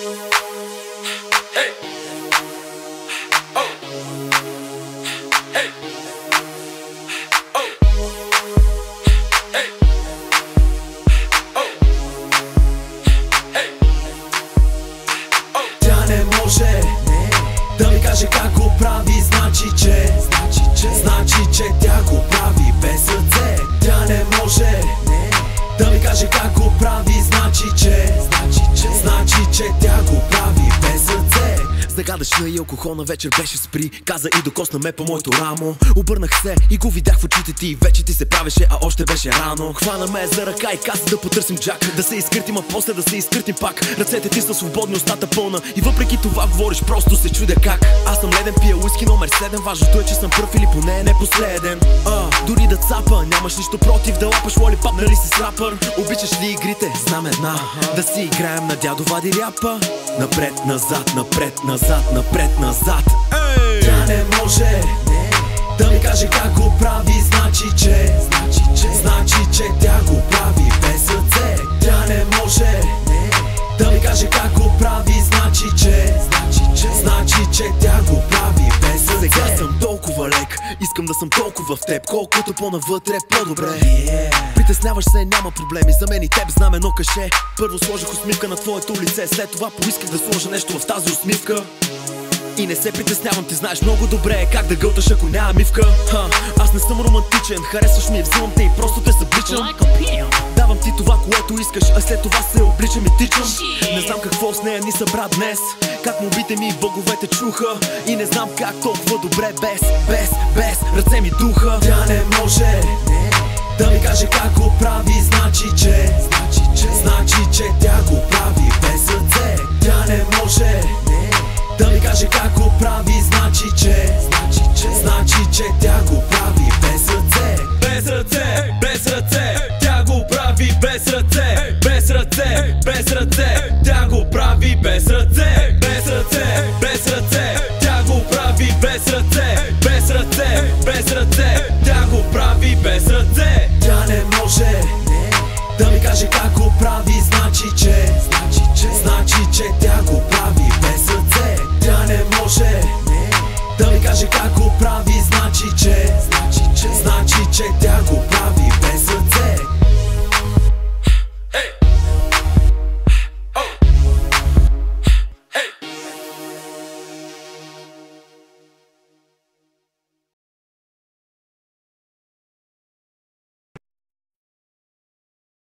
Hey. Oh. Hey. Oh. Hey. Oh. Hey. Oh. Тя не може да ми каже как го прави, значи че тя го прави без сърце. Тя не може да ми каже как го прави, значи че тя го прави без сърце. Загадъчна и алкохолна вечер беше спри. Каза и докосна ме по моето рамо. Обърнах се и го видях в очите ти. Вече ти се правеше, а още беше рано. Хвана ме за ръка и каза да потърсим Джак. Да се изкъртим, а после да се изкъртим пак. Ръцете ти са свободни, устата пълна. И въпреки това говориш, просто се чудя как. Аз съм леден, пия уиски номер 7. Важното е, че съм пръв или поне не последен. Дори да цапа, нямаш нищо против да лапаш лолипап, нали си с рапър? Обичаш ли игрите? Знам една. Да си играем на дядо вади ряпа. Напред, назад, напред, назад, напред, назад. Тя не може да ми каже как го прави, значи че тя го прави без сърце. Тя не може да ми каже как го прави, значи че тя го прави без сърце. Сега съм толкова лек, искам да съм толкова в теб, колкото по-навътре по-добре. Притесняваш се, няма проблеми, за мен и теб знам едно каше. Първо сложих усмивка на твоето лице, след това поисках да сложа нещо в тази усмивка. И не се притеснявам, ти знаеш много добре как да гълташ, ако няма мивка. Аз не съм романтичен, харесваш ми, взимам те и просто те събличам. Давам ти това, което искаш, а след това се обличам и тичам. Не знам какво с нея ни събра днес, как молбите ми боговете чуха. И не знам как толкова добре без ръце ми духа. Тя не може да ми каже как го прави, значи че тя го прави без сърце. Тя не може да ми каже как го прави, значи че тя го прави без сърце. Без ръце, без ръце, тя го прави без ръце, без ръце, без ръце.